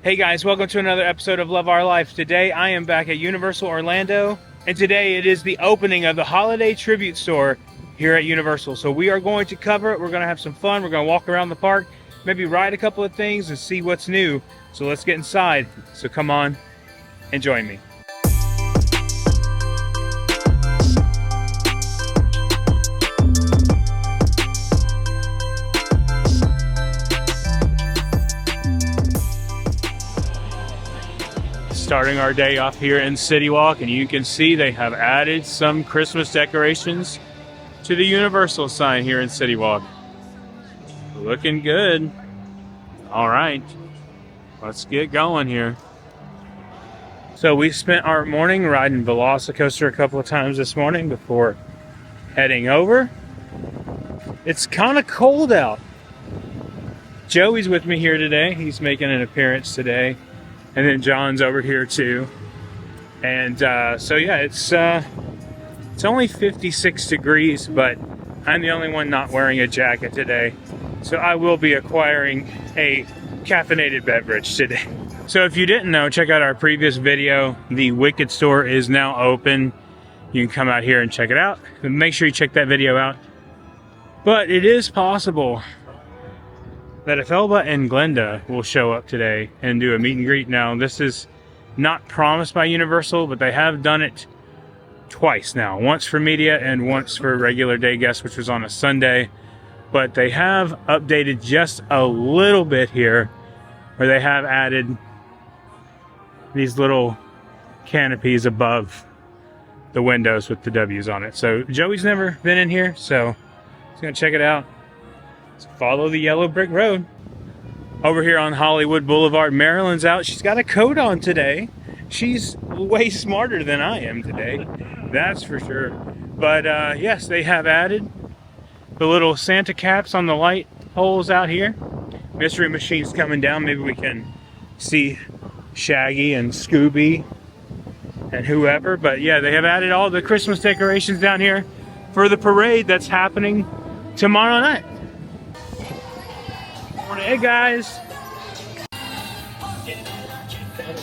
Hey guys, welcome to another episode of Love Our Life. Today I am back at Universal Orlando, and today it is the opening of the holiday tribute store here at Universal. So we are going to cover it, we're going to have some fun, we're going to walk around the park, maybe ride a couple of things and see what's new. So let's get inside. So come on and join me. Starting our day off here in City Walk, and you can see they have added some Christmas decorations to the Universal sign here in City Walk. Looking good. All right, let's get going here. So we spent our morning riding Velocicoaster a couple of times this morning before heading over. It's kind of cold out. Joey's with me here today. He's making an appearance today. And then John's over here too. And so yeah, it's only 56 degrees, but I'm the only one not wearing a jacket today. So I will be acquiring a caffeinated beverage today. So if you didn't know, check out our previous video. The Wicked store is now open. You can come out here and check it out. Make sure you check that video out. But it is possible that if Elba and Glenda will show up today and do a meet and greet. Now, this is not promised by Universal, but they have done it twice now. Once for media and once for regular day guests, which was on a Sunday. But they have updated just a little bit here, where they have added these little canopies above the windows with the W's on it. So Joey's never been in here, so he's gonna check it out. Follow the yellow brick road. Over here on Hollywood Boulevard, Marilyn's out. She's got a coat on today. She's way smarter than I am today, that's for sure. But yes, they have added the little Santa caps on the light poles out here. Mystery Machine's coming down. Maybe we can see Shaggy and Scooby and whoever. But yeah, they have added all the Christmas decorations down here for the parade that's happening tomorrow night. Hey guys,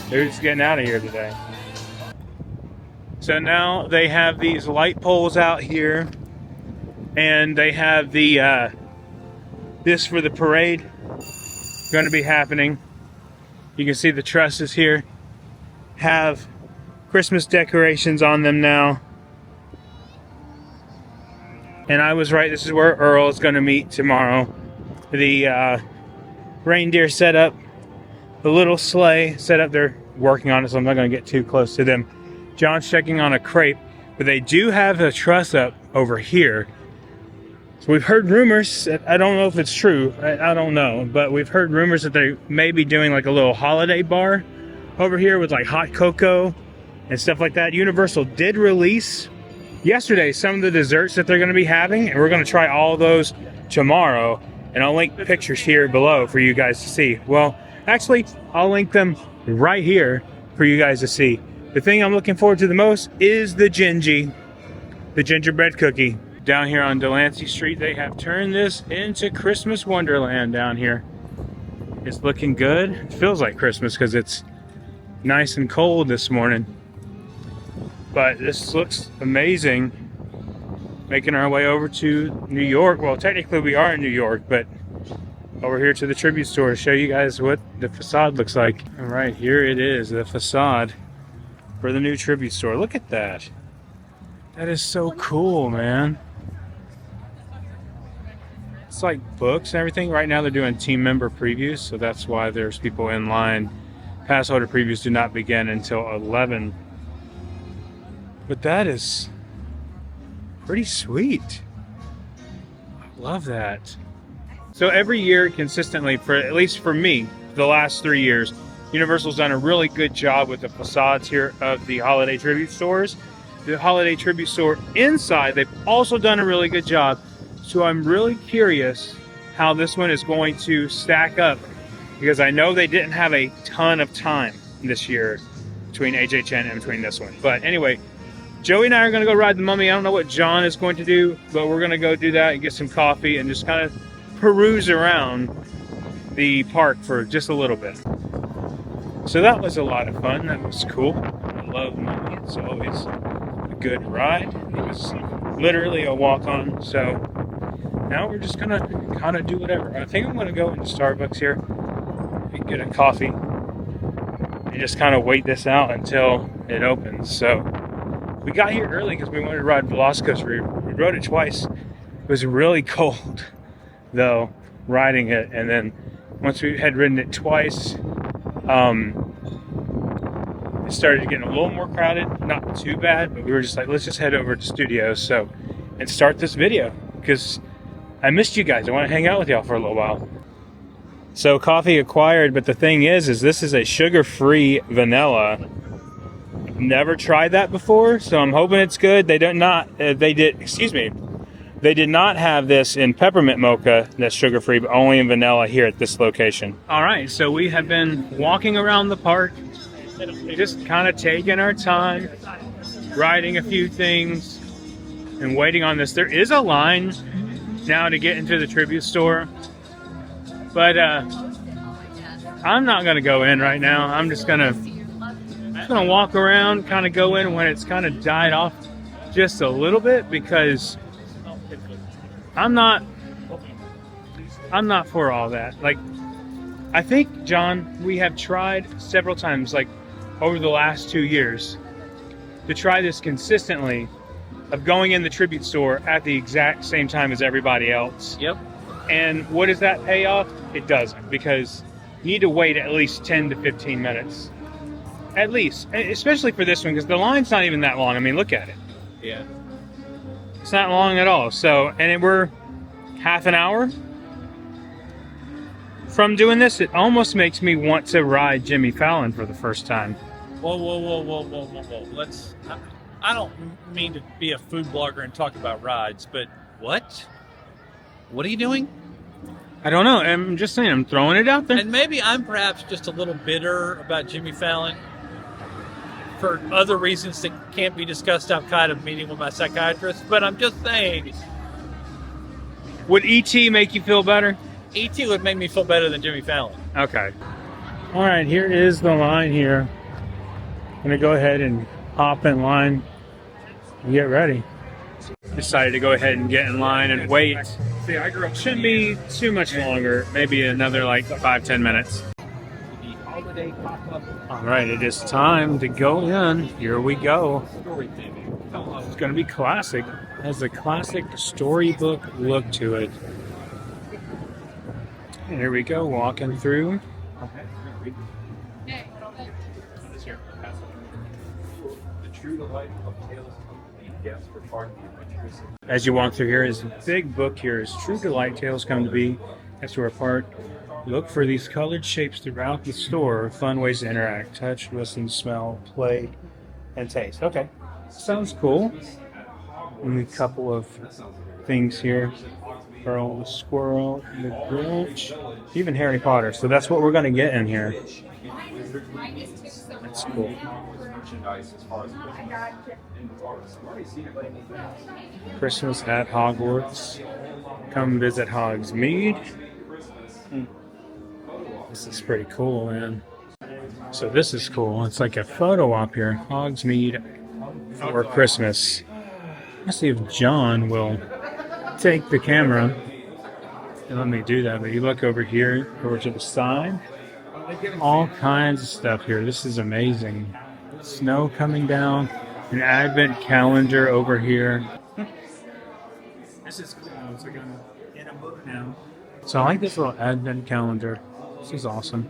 who's getting out of here today? So now they have these light poles out here, and they have the this for the parade going to be happening. You can see the trusses here have Christmas decorations on them now. And I was right, this is where Earl is going to meet tomorrow. The reindeer set up, the little sleigh set up. They're working on it, so I'm not going to get too close to them. John's checking on a crepe, but they do have a truss up over here. So we've heard rumors, I don't know if it's true, I don't know, but we've heard rumors that they may be doing like a little holiday bar over here with like hot cocoa and stuff like that. Universal did release yesterday some of the desserts that they're going to be having, and we're going to try all those tomorrow. And I'll link pictures here below for you guys to see. Well, actually, I'll link them right here for you guys to see. The thing I'm looking forward to the most is the Gingy, the gingerbread cookie. Down here on Delancey Street, they have turned this into Christmas Wonderland down here. It's looking good. It feels like Christmas because it's nice and cold this morning. But this looks amazing. Making our way over to New York. Well, technically we are in New York, but over here to the tribute store to show you guys what the facade looks like. All right, here it is, the facade for the new tribute store. Look at that. That is so cool, man. It's like books and everything. Right now they're doing team member previews, so that's why there's people in line. Pass holder previews do not begin until 11. But that is pretty sweet. I love that. So every year consistently, for at least for me, the last 3 years, Universal's done a really good job with the facades here of the holiday tribute stores. The holiday tribute store inside, they've also done a really good job. So I'm really curious how this one is going to stack up, because I know they didn't have a ton of time this year between HHN and between this one. But anyway, Joey and I are going to go ride the Mummy. I don't know what John is going to do, but we're going to go do that and get some coffee and just kind of peruse around the park for just a little bit. So that was a lot of fun. That was cool. I love money. It's always a good ride. It was literally a walk-on. So now we're just gonna kind of do whatever. I think I'm gonna go into Starbucks here and get a coffee and just kind of wait this out until it opens. So we got here early because we wanted to ride Velocicoaster. We rode it twice. It was really cold though, riding it, and then once we had ridden it twice, it started getting a little more crowded. Not too bad, but we were just like, let's just head over to studios and start this video because I missed you guys. I want to hang out with y'all for a little while. So coffee acquired, but the thing is this is a sugar-free vanilla. I've never tried that before, so I'm hoping it's good. They did not have this in peppermint mocha that's sugar-free, but only in vanilla here at this location. All right, so we have been walking around the park, just kind of taking our time, riding a few things, and waiting on this. There is a line now to get into the tribute store, but I'm not going to go in right now. I'm just going to walk around, kind of go in when it's kind of died off just a little bit, because I'm not for all that. Like, I think, John, we have tried several times, like over the last 2 years, to try this consistently of going in the tribute store at the exact same time as everybody else. Yep. And what does that pay off? It doesn't, because you need to wait at least 10 to 15 minutes. At least, especially for this one, because the line's not even that long. I mean, look at it. Yeah. It's not long at all. So, and we're half an hour from doing this. It almost makes me want to ride Jimmy Fallon for the first time. Whoa. Let's. I don't mean to be a food blogger and talk about rides, but what? What are you doing? I don't know. I'm just saying. I'm throwing it out there. And maybe I'm perhaps just a little bitter about Jimmy Fallon for other reasons that can't be discussed outside of meeting with my psychiatrist. But I'm just saying. Would E.T. make you feel better? E.T. would make me feel better than Jimmy Fallon. Okay. All right. Here is the line here. I'm going to go ahead and hop in line and get ready. Decided to go ahead and get in line and wait. Shouldn't be too much longer. Maybe another like 5-10 minutes. All right, it is time to go in. Here we go. It's going to be classic. It has a classic storybook look to it. And here we go, walking through. As you walk through here, is a big book here. Is True Delight Tales Come to Be. That's where part. Look for these colored shapes throughout the store. Fun ways to interact. Touch, listen, smell, play, and taste. Okay. Sounds cool. And a couple of things here. Earl the Squirrel, the Grinch, even Harry Potter. So that's what we're going to get in here. That's cool. Christmas at Hogwarts. Come visit Hogsmeade. This is pretty cool, man. So this is cool. It's like a photo op here. Hogsmeade for Christmas. Let's see if John will take the camera and let me do that. But you look over here, over to the side. All kinds of stuff here. This is amazing. Snow coming down. An advent calendar over here. This is cool. It's like I'm in a book now. So I like this little advent calendar. This is awesome.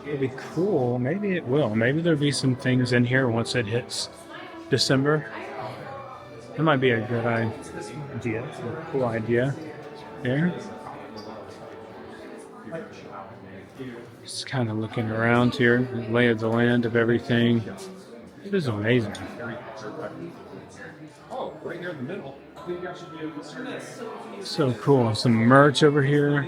It'll be cool. Maybe it will. Maybe there'll be some things in here once it hits December. That might be a good idea. It's a cool idea there. Just kind of looking around here, lay of the land of everything. This is amazing. Oh, right here in the middle. So cool. Some merch over here.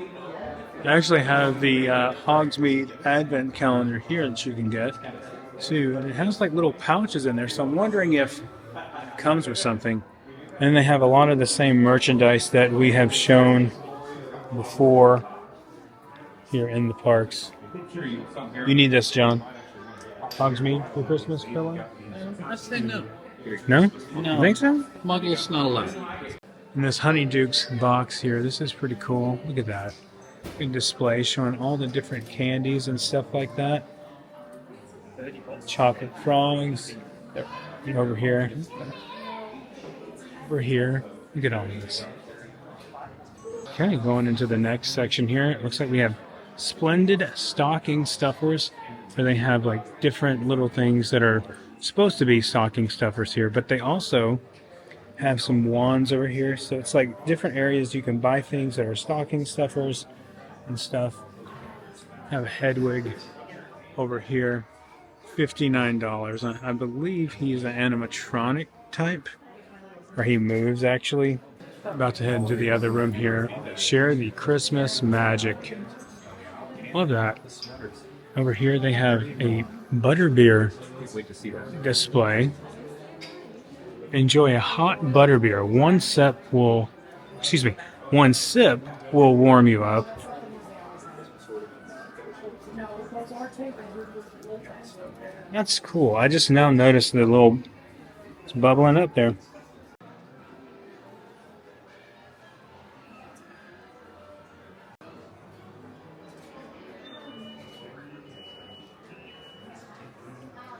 They actually have the Hogsmeade Advent calendar here that you can get too. And it has like little pouches in there. So I'm wondering if it comes with something. And they have a lot of the same merchandise that we have shown before here in the parks. You need this, John. Hogs meat for Christmas, Philip? I say no. No? No. You think so? Muggles not allowed. In this Honeydukes box here, this is pretty cool. Look at that. Big display showing all the different candies and stuff like that. Chocolate frogs. Over here. Over here. Look at all this. Okay, going into the next section here. It looks like we have splendid stocking stuffers, where they have like different little things that are supposed to be stocking stuffers here, but they also have some wands over here. So it's like different areas you can buy things that are stocking stuffers and stuff. Have a Hedwig over here, $59. I believe he's an animatronic type, or he moves actually. About to head into the other room here. Share the Christmas magic. Love that. Over here they have a butterbeer display. Enjoy a hot butterbeer. One sip will warm you up. That's cool. I just now noticed the little, it's bubbling up there.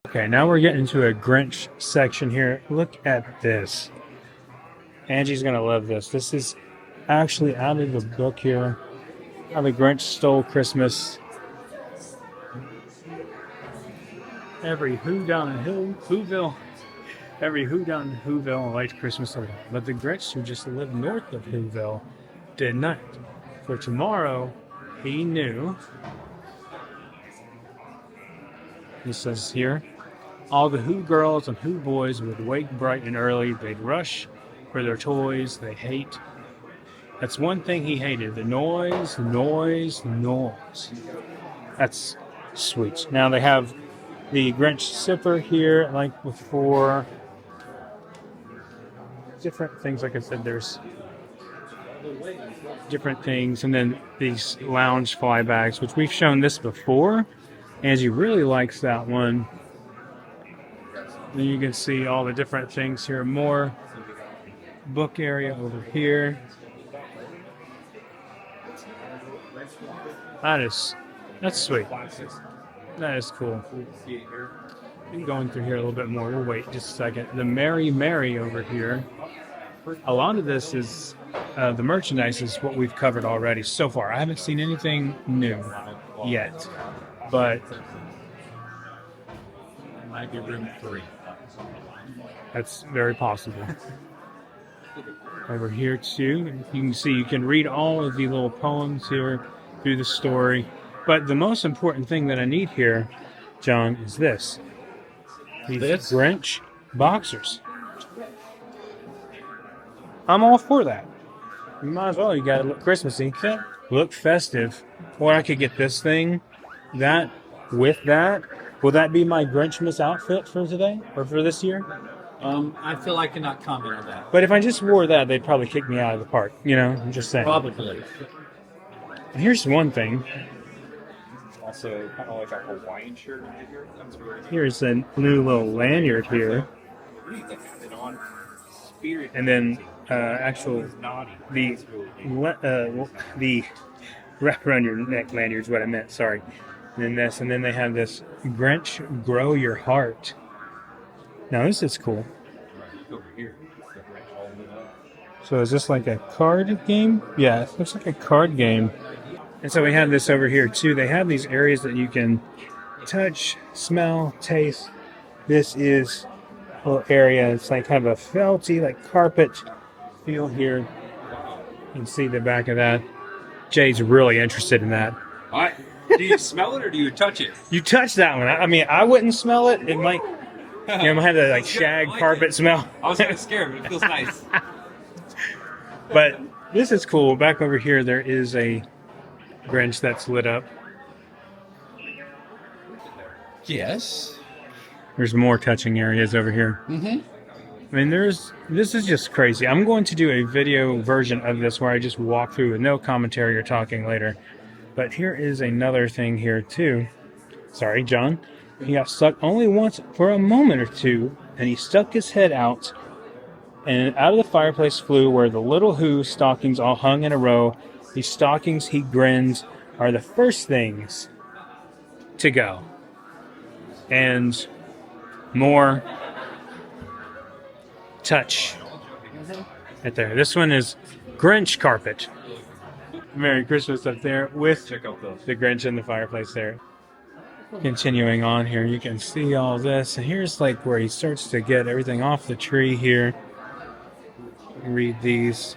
Okay, now we're getting into a Grinch section here. Look at this. Angie's gonna love this. This is actually out of the book here. How the Grinch Stole Christmas. Every who down in Whoville liked Christmas a lot, but the Grinch who just lived north of Whoville did not. For tomorrow, he knew. He says here, all the Who girls and Who boys would wake bright and early. They'd rush for their toys they hate. That's one thing he hated, the noise. That's sweet. Now they have the Grinch sipper here, like before. Different things, like I said, there's different things. And then these lounge fly bags, which we've shown this before. Angie really likes that one. Then you can see all the different things here. More book area over here. That's sweet. That is cool. Going through here a little bit more. We'll wait just a second. The Mary Mary over here. A lot of this is the merchandise is what we've covered already so far. I haven't seen anything new yet, but Might be room 3. that's very possible. Over here too, you can see you can read all of the little poems here through the story. But the most important thing that I need here, John, is this. These Grinch boxers. I'm all for that. You might as well. You got to look Christmassy. Look festive. Or I could get this thing, that, with that. Will that be my Grinchmas outfit for today? Or for this year? I feel I cannot comment on that. But if I just wore that, they'd probably kick me out of the park. You know, I'm just saying. Probably. Here's one thing. Also, kind of like a Hawaiian shirt. Here's a new little lanyard here. And then the wrap around your neck lanyard is what I meant, sorry. And then this, and then they have this Grinch Grow Your Heart. Now this is cool. So is this like a card game? Yeah, it looks like a card game. And so we have this over here too. They have these areas that you can touch, smell, taste. This is a little area. It's like kind of a felty, like carpet feel here. You can see the back of that. Jay's really interested in that. All right. Do you smell it or do you touch it? You touch that one. I mean, I wouldn't smell it. It might, it might have that like shag carpet smell. I was kind of scared, but it feels nice. But this is cool. Back over here, there is a Grinch that's lit up. Yes. There's more touching areas over here. Mm-hmm. I mean, this is just crazy. I'm going to do a video version of this where I just walk through with no commentary or talking later. But here is another thing here too. Sorry, John. He got stuck only once for a moment or two, and he stuck his head out, and out of the fireplace flew where the little Who stockings all hung in a row. These stockings, he grins, are the first things to go. And more touch right there. This one is Grinch carpet. Merry Christmas up there with the Grinch in the fireplace there. Continuing on here, you can see all this. And here's like where he starts to get everything off the tree here. Read these.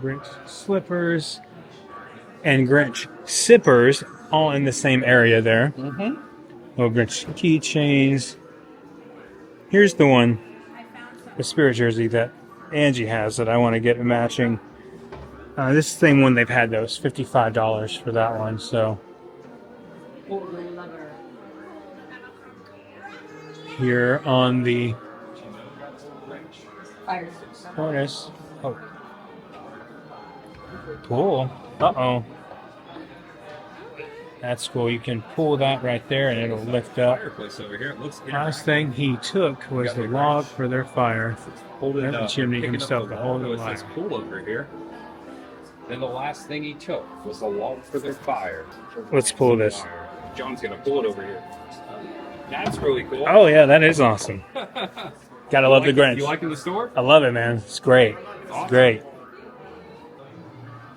Grinch slippers and Grinch sippers all in the same area there. Little Grinch keychains. Here's the one, the spirit jersey that Angie has that I want to get matching. This is the same one they've had though. It's $55 for that one. So here on the harness. Oh, cool. Uh-oh. That's cool. You can pull that right there and it'll lift up. Last thing he took was the log for their fire. The chimney himself to hold the fire. Cool over here. Then the last thing he took was the log for their fire. Let's pull this. John's gonna pull it over here. That's really cool. Oh yeah, that is awesome. Gotta love the Grinch. You like it in the store? I love it, man. It's great. It's great.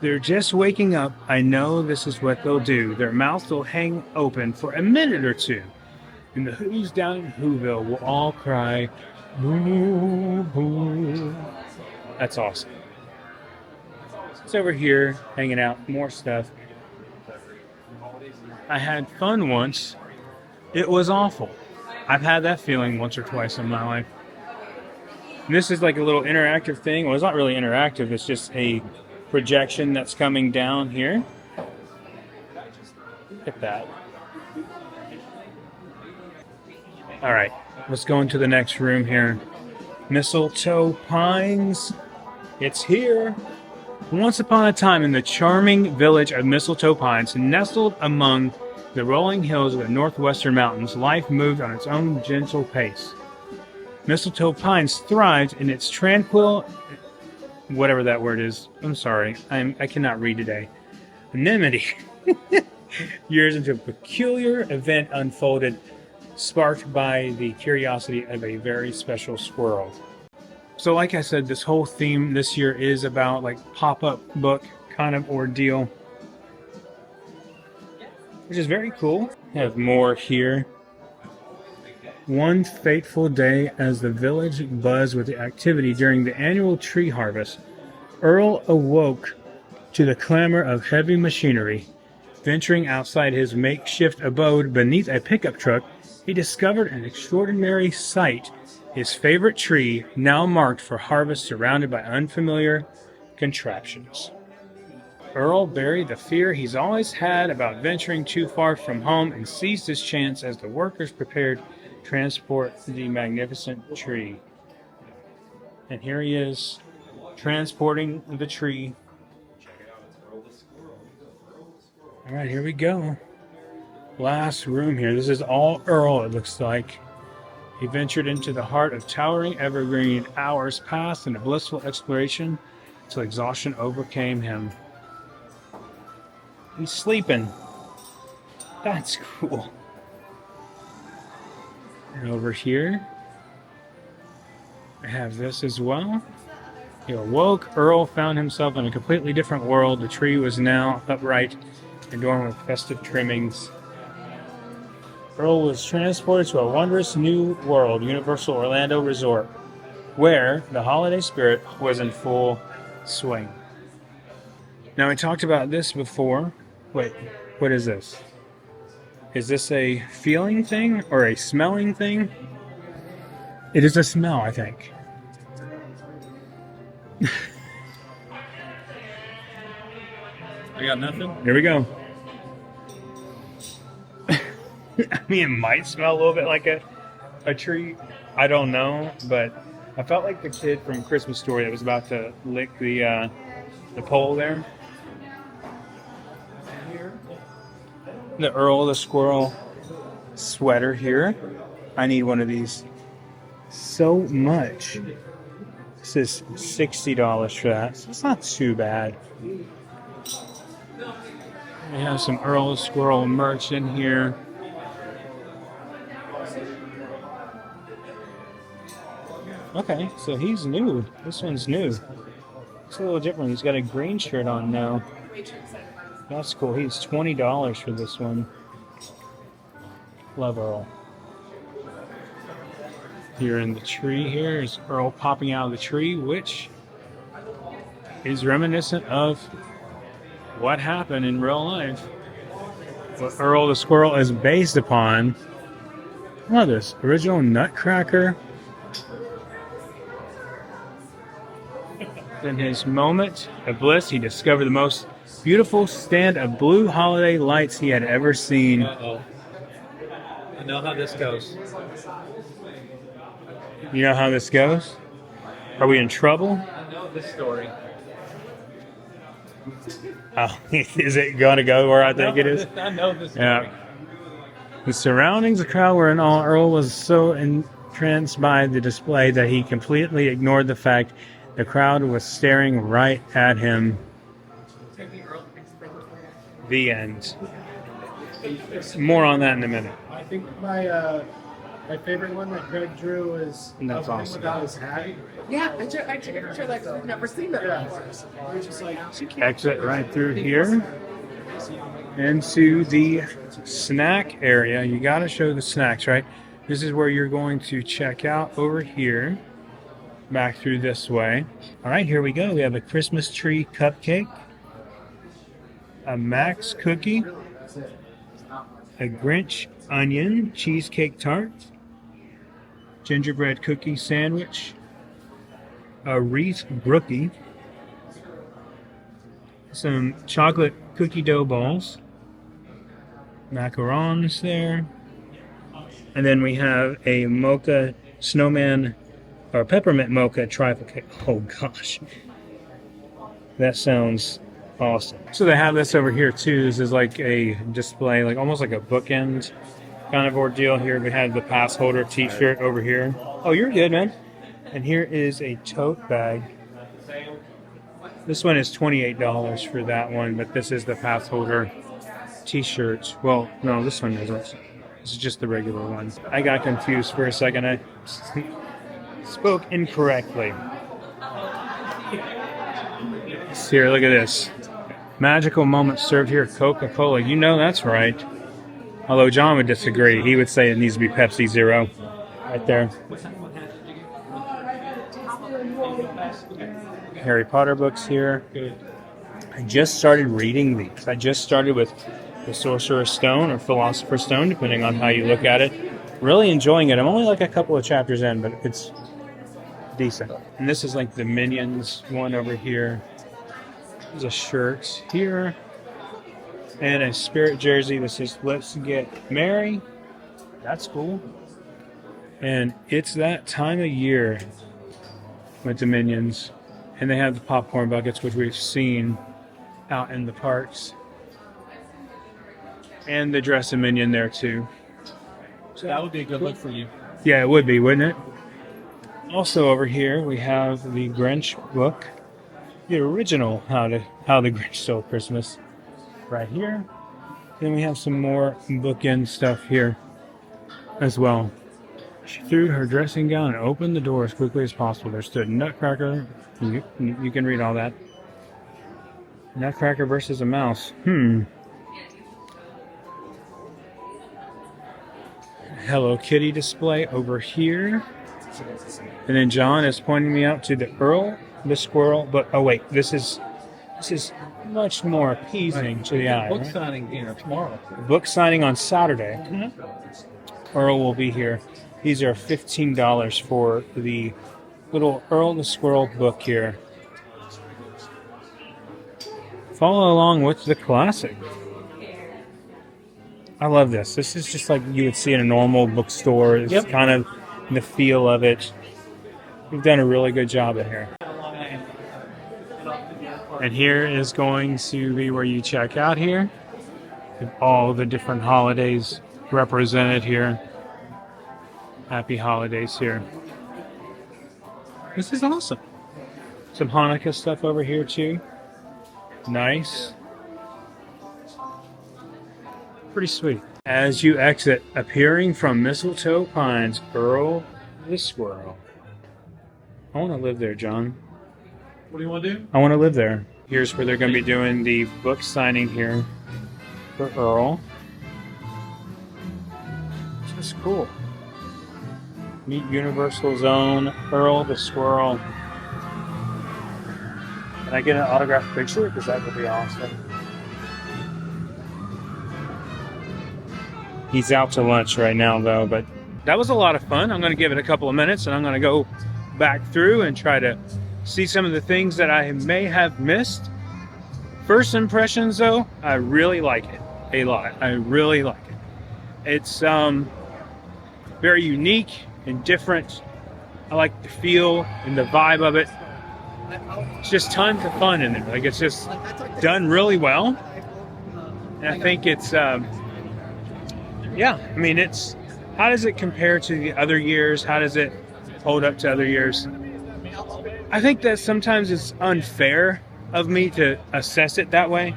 They're just waking up. I know this is what they'll do. Their mouths will hang open for a minute or two. And the Who's down in Whoville will all cry, "Boo, boo." That's awesome. It's over here, hanging out, more stuff. I had fun once. It was awful. I've had that feeling once or twice in my life. And this is like a little interactive thing. Well, it's not really interactive. It's just a projection that's coming down here. Look at that. All right, let's go into the next room here. Mistletoe Pines. It's here. Once upon a time in the charming village of Mistletoe Pines, nestled among the rolling hills of the northwestern mountains, life moved on its own gentle pace. Mistletoe Pines thrived in its tranquil, whatever that word is. I'm sorry, I cannot read today. Anonymity. Years into a peculiar event unfolded, sparked by the curiosity of a very special squirrel. So like I said, this whole theme this year is about like pop-up book kind of ordeal, which is very cool. I have more here. One fateful day, as the village buzzed with the activity during the annual tree harvest, Earl awoke to the clamor of heavy machinery. Venturing outside his makeshift abode beneath a pickup truck, he discovered an extraordinary sight. His favorite tree, now marked for harvest, surrounded by unfamiliar contraptions. Earl buried the fear he's always had about venturing too far from home and seized his chance as the workers prepared to transport the magnificent tree. And here he is, transporting the tree. All right, here we go. Last room here. This is all Earl, it looks like. He ventured into the heart of towering evergreen. Hours passed in a blissful exploration till exhaustion overcame him. He's sleeping. That's cool. And over here, I have this as well. He awoke. Earl found himself in a completely different world. The tree was now upright, adorned with festive trimmings. Earl was transported to a wondrous new world, Universal Orlando Resort, where the holiday spirit was in full swing. Now, we talked about this before. Wait, what is this? Is this a feeling thing or a smelling thing? It is a smell, I think. I got nothing. Here we go. I mean, it might smell a little bit like a tree. I don't know, but I felt like the kid from Christmas Story that was about to lick the the pole there. The Earl the Squirrel sweater here. I need one of these so much. This is $60 for that, so it's not too bad. We have some Earl the Squirrel merch in here. Okay, so he's new. This one's new. It's a little different. He's got a green shirt on now. That's cool. He's $20 for this one. Love Earl. Here in the tree here is Earl popping out of the tree, which is reminiscent of what happened in real life. What Earl the Squirrel is based upon. Look at this. Original Nutcracker. In his moment of bliss, he discovered the most beautiful stand of blue holiday lights he had ever seen. Uh-oh. I know how this goes. You know how this goes? Are we in trouble? I know this story. Oh, is it going to go where I think it is? I know this story. Yeah. The surroundings, the crowd were in awe. Earl was so entranced by the display that he completely ignored the fact the crowd was staring right at him. The end. More on that in a minute. I think my favorite one that Greg drew is That's of him awesome. without his hat. Yeah, I took a picture of that because we've never seen that before. It was just like Exit right through here into the snack area. You got to show the snacks, right? This is where you're going to check out over here. Back through this way. All right, here we go. We have a Christmas tree cupcake, a Max cookie, a Grinch onion cheesecake tart, gingerbread cookie sandwich, a Reese brookie, some chocolate cookie dough balls, macarons there, and then we have a mocha snowman or peppermint mocha trifle cake. Oh gosh, that sounds awesome. So they have this over here too. This is like a display, like almost like a bookend kind of ordeal. Here we have the pass holder t-shirt over here. Oh, you're good, man. And here is a tote bag. This one is $28 for that one, but this is the pass holder t-shirt. Well, no, this one isn't. This is just the regular one. I got confused for a second. I spoke incorrectly. Here, look at this. Magical moment served here at Coca-Cola. You know that's right. Although John would disagree. He would say it needs to be Pepsi Zero. Right there. Harry Potter books here. I just started reading these. I just started with the Sorcerer's Stone or Philosopher's Stone, depending on how you look at it. Really enjoying it. I'm only like a couple of chapters in, but it's decent. And this is like the Minions one over here. There's a shirt here. And a Spirit jersey that says, "Let's get merry." That's cool. And it's that time of year with the Minions. And they have the popcorn buckets, which we've seen out in the parks. And the dress a Minion there too. So that would be a good look for you. Yeah, it would be, wouldn't it? Also over here, we have the Grinch book. The original How the Grinch Stole Christmas. Right here. Then we have some more bookend stuff here as well. She threw her dressing gown and opened the door as quickly as possible. There stood Nutcracker. You can read all that. Nutcracker versus a mouse. Hello Kitty display over here. And then John is pointing me out to the Earl the Squirrel. But oh wait, this is much more appeasing to the eye. Book Right? signing dinner tomorrow. Book signing on Saturday. Earl will be here. These are $15 for the little Earl the Squirrel book here. Follow along with the classic. I love this. This is just like you would see in a normal bookstore. It's kind of the feel of it. We've done a really good job in here. And here is going to be where you check out here. With all the different holidays represented here. Happy holidays here. This is awesome. Some Hanukkah stuff over here too. Nice. Pretty sweet. As you exit, appearing from Mistletoe Pines, Earl the Squirrel. I want to live there, John. What do you want to do? I want to live there. Here's where they're going to be doing the book signing here for Earl. This is cool. Meet Universal's own Earl the Squirrel. Can I get an autographed picture? Because that would be awesome. He's out to lunch right now, though, but that was a lot of fun. I'm going to give it a couple of minutes, and I'm going to go back through and try to see some of the things that I may have missed. First impressions, though, I really like it a lot. I really like it. It's very unique and different. I like the feel and the vibe of it. It's just tons of fun in there. Like, it's just done really well. And I think it's, yeah, I mean, it's, how does it compare to the other years? How does it hold up to other years? I think that sometimes it's unfair of me to assess it that way,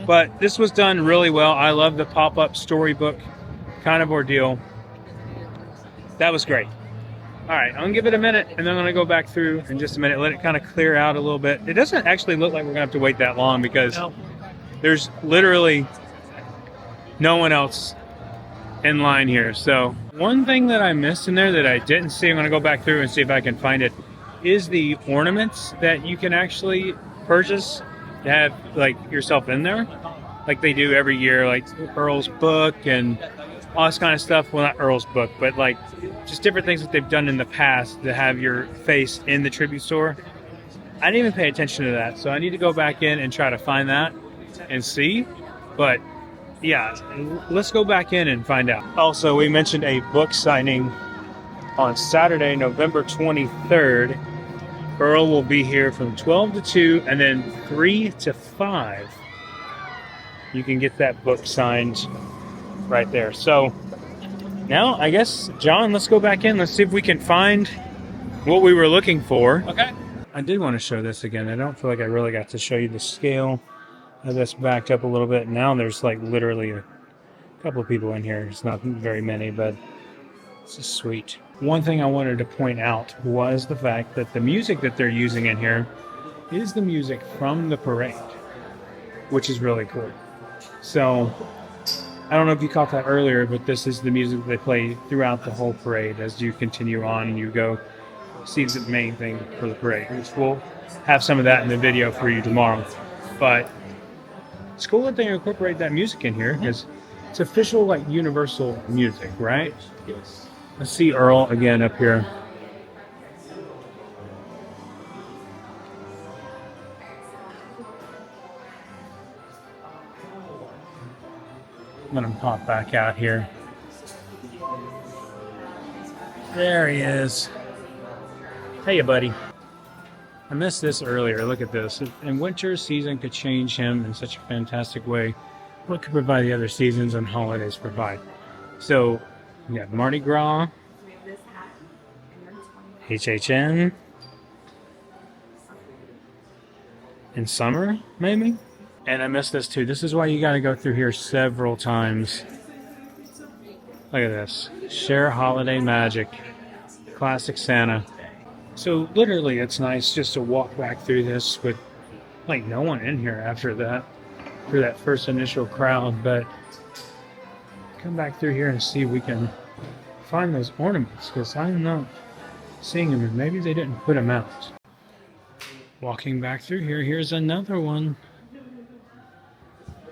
but this was done really well. I love the pop-up storybook kind of ordeal. That was great. All right, I'm gonna give it a minute, and then I'm gonna go back through in just a minute, let it kind of clear out a little bit. It doesn't actually look like we're gonna have to wait that long because there's literally no one else in line here. So one thing that I missed in there that I didn't see, I'm gonna go back through and see if I can find it, is the ornaments that you can actually purchase to have like yourself in there, like they do every year, like Earl's book and all this kind of stuff. Well, not Earl's book, but like just different things that they've done in the past to have your face in the tribute store. I didn't even pay attention to that, so I need to go back in and try to find that and see. But yeah, let's go back in and find out. Also, we mentioned a book signing on Saturday, November 23rd. Earl will be here from 12 to 2 and then 3 to 5. You can get that book signed right there. So now, I guess, John, let's go back in. Let's see if we can find what we were looking for. Okay. I did want to show this again. I don't feel like I really got to show you the scale of this backed up a little bit. Now there's like literally a couple of people in here. It's not very many, but it's just sweet. One thing I wanted to point out was the fact that the music that they're using in here is the music from the parade, which is really cool. So I don't know if you caught that earlier, but this is the music they play throughout the whole parade as you continue on and you go see the main thing for the parade, which we'll have some of that in the video for you tomorrow. But it's cool that they incorporate that music in here because it's official, like, Universal music, right? Yes. Let's see Earl again up here. Let him pop back out here. There he is. Hey, buddy. I missed this earlier. Look at this. And winter season could change him in such a fantastic way. What could provide the other seasons and holidays provide? So, we got Mardi Gras, HHN, in summer, maybe? And I missed this too. This is why you got to go through here several times. Look at this. Share holiday magic. Classic Santa. So literally it's nice just to walk back through this with like no one in here after that. Through that first initial crowd. But come back through here and see if we can find those ornaments. Because I'm not seeing them. And maybe they didn't put them out. Walking back through here. Here's another one.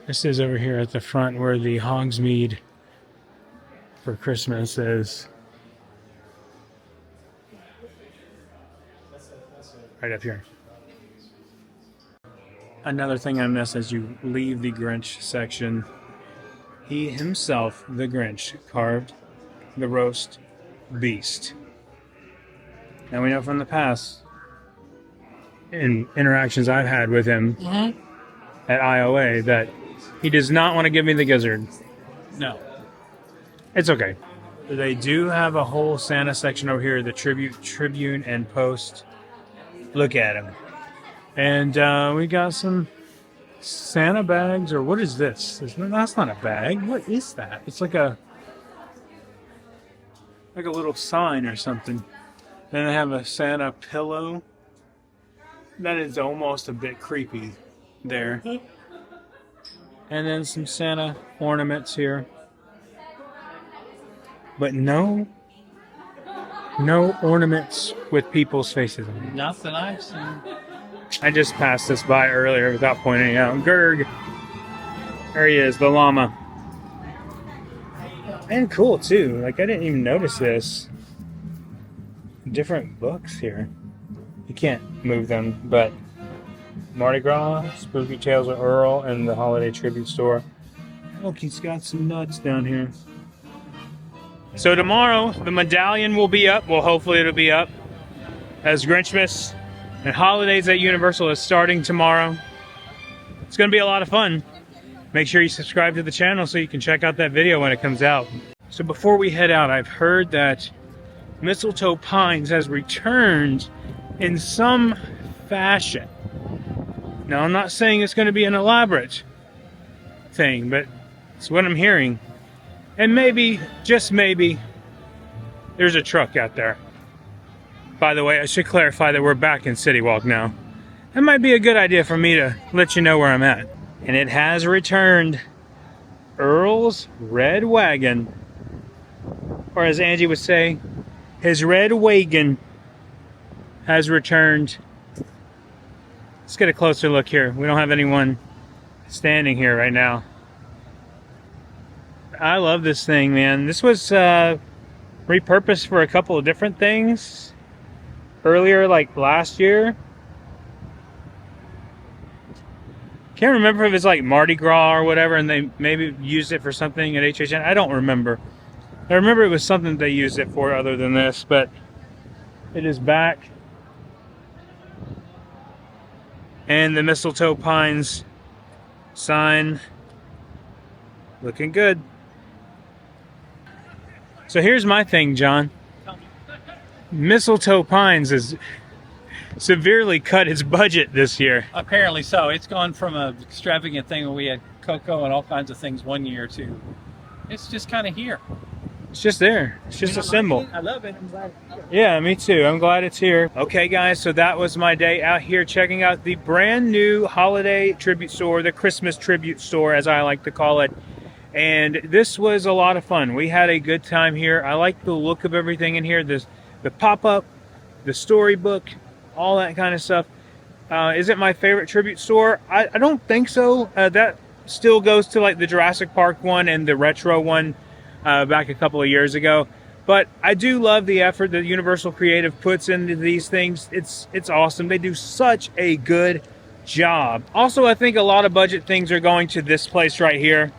This is over here at the front where the Hogsmeade for Christmas is. Right up here. Another thing I miss as you leave the Grinch section, he himself, the Grinch, carved the roast beast. Now we know from the past, interactions I've had with him at IOA that he does not want to give me the gizzard. No. It's okay. They do have a whole Santa section over here, the Tribune and Post. Look at him. And we got some Santa bags, or what is this? That's not a bag. What is that? It's like a little sign or something. Then they have a Santa pillow. That is almost a bit creepy there. And then some Santa ornaments here. But no ornaments with people's faces on them. Nothing I've seen. I just passed this by earlier without pointing it out. Gerg. There he is, the llama. And cool too. Like, I didn't even notice this. Different books here. You can't move them, but Mardi Gras, Spooky Tales of Earl, and the Holiday Tribute Store. Look, he's got some nuts down here. So tomorrow, the medallion will be up. Well, hopefully it'll be up. As Grinchmas and Holidays at Universal is starting tomorrow. It's going to be a lot of fun. Make sure you subscribe to the channel so you can check out that video when it comes out. So before we head out, I've heard that Mistletoe Pines has returned in some fashion. Now, I'm not saying it's going to be an elaborate thing, but it's what I'm hearing. And maybe, just maybe, there's a truck out there. By the way, I should clarify that we're back in City Walk now. That might be a good idea for me to let you know where I'm at. And it has returned. Earl's Red Wagon. Or as Angie would say, his red wagon has returned. Let's get a closer look here. We don't have anyone standing here right now. I love this thing, man. This was repurposed for a couple of different things earlier, like last year. Can't remember if it's like Mardi Gras or whatever, and they maybe used it for something at HHN. I don't remember. I remember it was something they used it for other than this, but it is back. And the Mistletoe Pines sign looking good. So here's my thing, John. Mistletoe Pines has severely cut its budget this year. Apparently so. It's gone from an extravagant thing where we had cocoa and all kinds of things one year to it's just kind of here. It's just there. It's just a symbol. I love it. I'm glad it's here. Yeah, me too. I'm glad it's here. Okay, guys, so that was my day out here checking out the brand new holiday tribute store, the Christmas tribute store, as I like to call it. And this was a lot of fun. We had a good time here. I like the look of everything in here. The pop-up, the storybook, all that kind of stuff. Is it my favorite tribute store? I don't think so. That still goes to like the Jurassic Park one and the retro one back a couple of years ago. But I do love the effort that Universal Creative puts into these things. It's awesome. They do such a good job. Also, I think a lot of budget things are going to this place right here,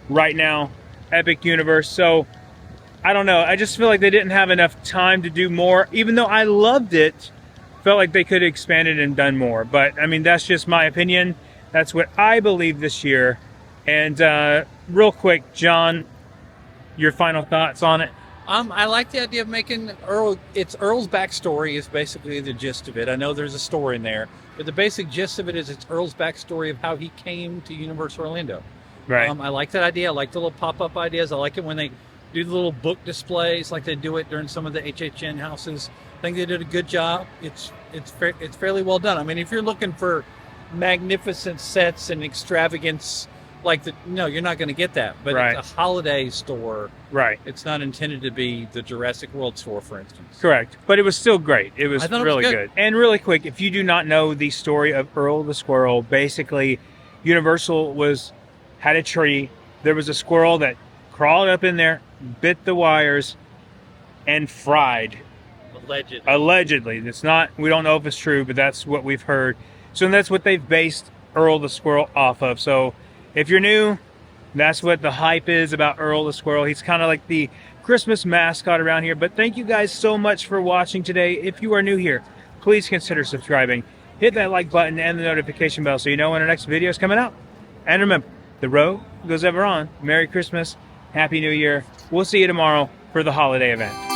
right now, Epic Universe. So I don't know. I just feel like they didn't have enough time to do more. Even though I loved it, felt like they could have expanded and done more. But I mean, that's just my opinion. That's what I believe this year. And real quick, John, your final thoughts on it? I like the idea of making Earl. Earl's backstory is basically the gist of it. I know there's a story in there, but the basic gist of it is it's Earl's backstory of how he came to Universal Orlando. Right. I like that idea. I like the little pop-up ideas. I like it when they do the little book displays, like they do it during some of the HHN houses. I think they did a good job. It's fairly well done. I mean, if you're looking for magnificent sets and extravagance, no, you're not going to get that. But right. It's a holiday store. Right. It's not intended to be the Jurassic World store, for instance. Correct. But it was still great. It was really good. good. And really quick, if you do not know the story of Earl the Squirrel, basically Universal had a tree. There was a squirrel that crawled up in there, bit the wires, and fried. Allegedly. We don't know if it's true, but that's what we've heard. So that's what they've based Earl the Squirrel off of. So if you're new, that's what the hype is about Earl the Squirrel. He's kind of like the Christmas mascot around here. But thank you guys so much for watching today. If you are new here, please consider subscribing. hit that like button and the notification bell so you know when our next video is coming out. And remember, the road goes ever on. Merry Christmas, Happy New Year. We'll see you tomorrow for the holiday event.